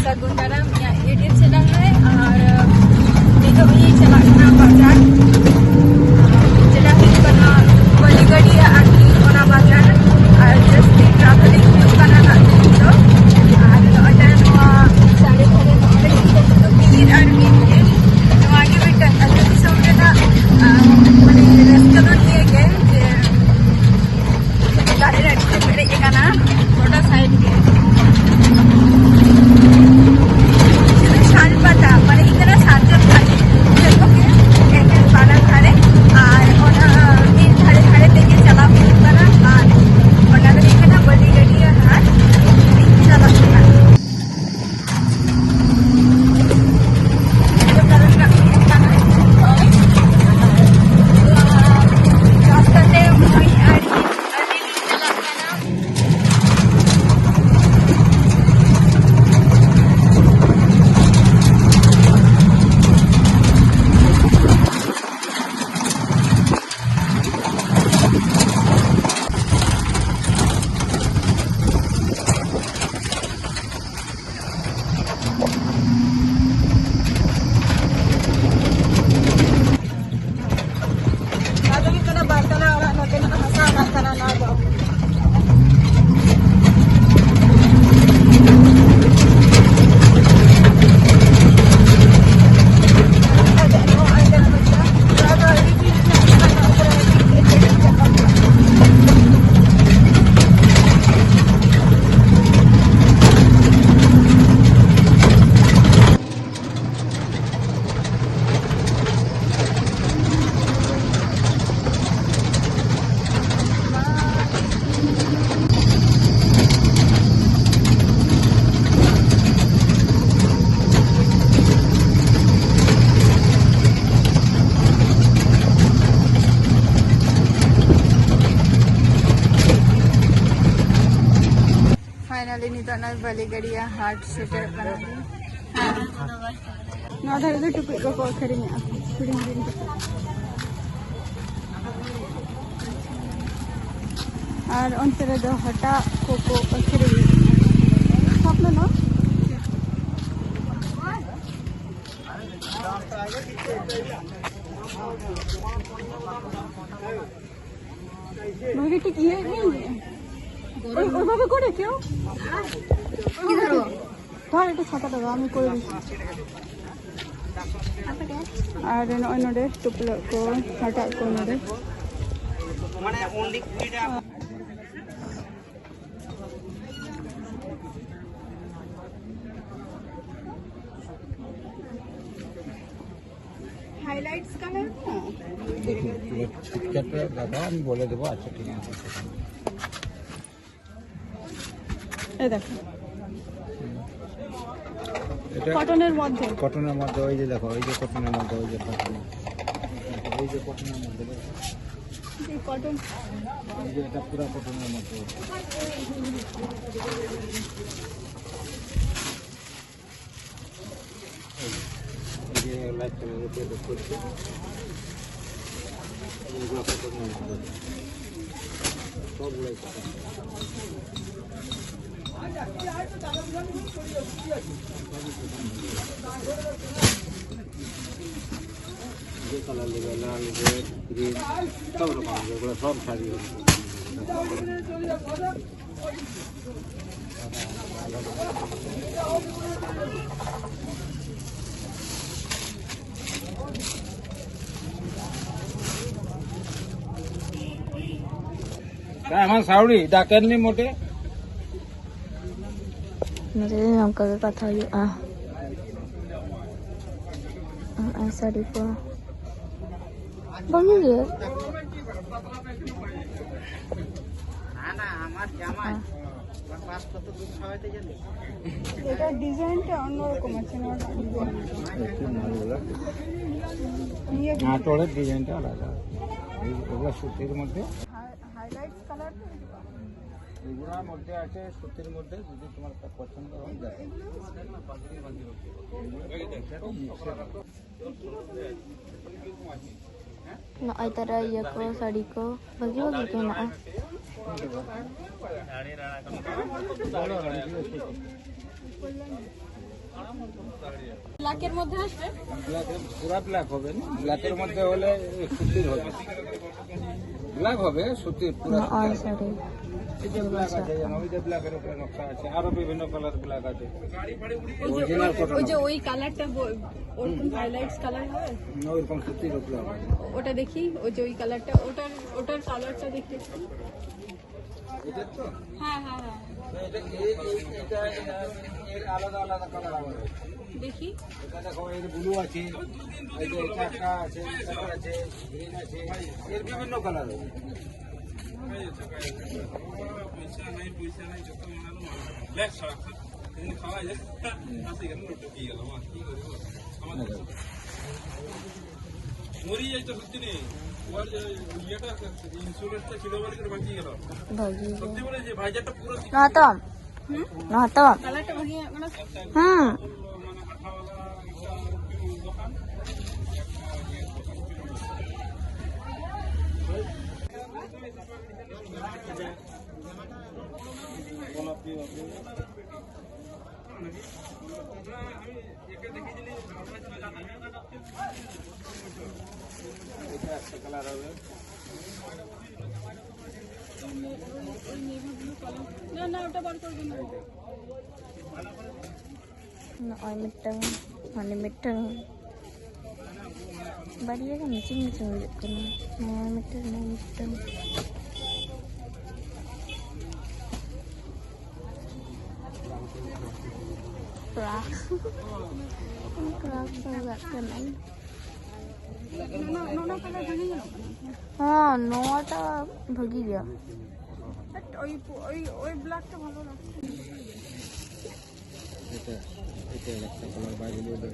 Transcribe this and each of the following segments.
Sagun dalam yang YouTube channel hai और video ini चला करना बाजार चला ही करना बड़ी गाड़ी आती होना बाजार और just the traveling view करना नाते तो और अटैन हुआ सारे घरे घरे तो मीर और मीर तो आगे भी अगर समझे ना मैंने रेस्टोरेंट लिए गए गाड़ी रेडी करे ये करना थोड़ा साइड के शानपता मैंने इतना सार्जन खाली देखो बारह धारे और तीन धारे धारे देखे चला करा और अगर इतना बड़ी गड्डी है चला फाइनली निदाना बलिगड़िया हार्ट सेटर बना ना धरे टुपी को पोखरी में और अंतरे दो हटा को पोखरी में अपना ना मुझे ठीक ये नहीं ওইভাবে করে কেউ কি ধরো ধর একটু ছাতাটা দাও আমি করে দিচ্ছি আর অন্যরে টুপলো কো হাটা কো নরে মানে ওনলি কুড়িটা हाइलाइट्स कलर देखिए टिकट दादा আমি বলে দেব আচ্ছা ঠিক আছে এই দেখো এটা কটনের মধ্যে ওই যে দেখো ওই যে কটনের মধ্যে ওই যে কটনের মধ্যে এই কটন এই যে এটা পুরো কটনের মধ্যে এই যে লাইট কালারের উপরে করছে এইগুলো কটনের মধ্যে সবগুলাই কটন जो कलर लेगा लाल रेड ग्रीन सब रखा सब साड़ी काय हमार सावड़ी डाकर नहीं मोटे मुझे हमका कथा ये साड़ी को बंगी गे ना আমার জামা পাঁচ কত দুধ খাওয়াইতে জানি এটা ডিজাইনটা অন্যরকম আছে না আটরের ডিজাইনটা আলাদা এগুলো সুতির মধ্যে হাইলাইটস কালার এগুলোর মধ্যে আছে সুতির মধ্যে যদি তোমার পছন্দ হয় ना आई तरह ये को साड़ी को बगी के ना ব্ল্যাকের মধ্যে আসবে? ব্ল্যাকের পুরা ব্ল্যাক হবে না, ব্ল্যাকের মধ্যে হলে সুতির হবে, ব্ল্যাক হবে সুতির পুরা। এই যে ব্ল্যাক আছে, ওই যে ব্ল্যাকের উপরে নকশা আছে, আরো বিভিন্ন কালার ব্ল্যাক আছে। অরিজিনাল ওই যে ওই কালারটা ওরকম হাইলাইটস কালার হবে না, ওইরকম সুতির উপরে হবে। ওটা দেখি, ওই যে ওই কালারটা, ওটার কালারটা দেখতে। এটা তো হ্যাঁ হ্যাঁ হ্যাঁ এটা এর আলাদা আলাদা কালার হবে। দেখি। এটা দেখো, এর ব্লু আছে, এই যে এটা একটা আছে, এটা আছে, গ্রিন আছে, এর বিভিন্ন কালার আছে। কালারটা ভাঙিয়ে মানে এটা একটা কালার হবে। না না, ওটা বার করবো না। Nỗi mít trứng, hồi này mít trứng. Ba đứa cái mình chinh chừng được cái này, mít trứng, mít trứng. Crack, crack sao gạt cái này? নোনা কালার ভাঙে গেল। হ্যাঁ নোটা ভাগি গিয়া। ওই ওই ওই ব্ল্যাকটা ভালো লাগছে। এটা এটা একটা কালার বাইরে দিয়ে দেবো।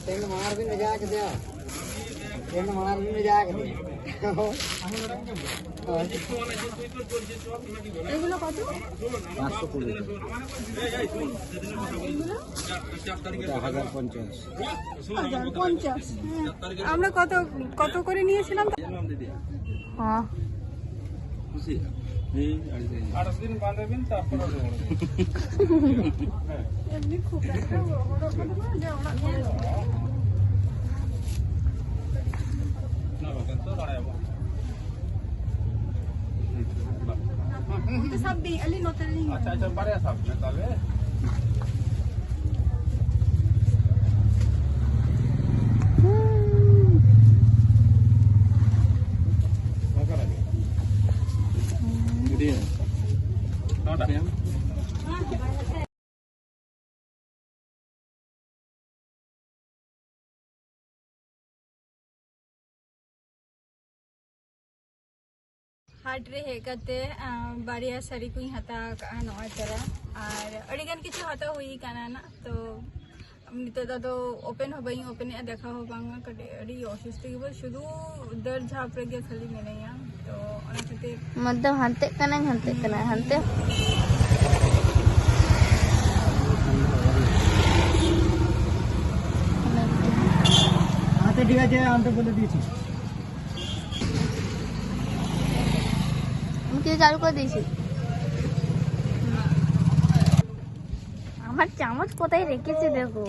तेल मार भी न जाके दे, तेल मार भी न जाके दे। এগুলো কত? 520 এটা 1050। 1050। আমরা কত কত করে নিয়েছিলাম? হ্যাঁ খুশি এই 8 দিন বাঁধাবেন, তারপর এমনি খুব একটা বড় করে যে ওরা করে না বাবা তো দাঁড়াবো। itu sabi ali noteling. আচ্ছা আচ্ছা, পারে সব না তাহলে। हाट रे हेकते बारिया सारी कुई हता नवा तरा और अड़ीगन किछु हता हुई काना ना तो नितो तो ओपन हो बई, ओपन देखा हो बांगा कटे अड़ी ऑफिस के बस शुरू दर झाप रे के खाली में नहीं तो अन खाते मतलब हंते कना हंते আচ্ছা ঠিক আছে, আনতে বলে দিয়েছি। আমি কি চালু করে দিয়েছি? আমার চামচ কোথায় রেখেছি দেখো।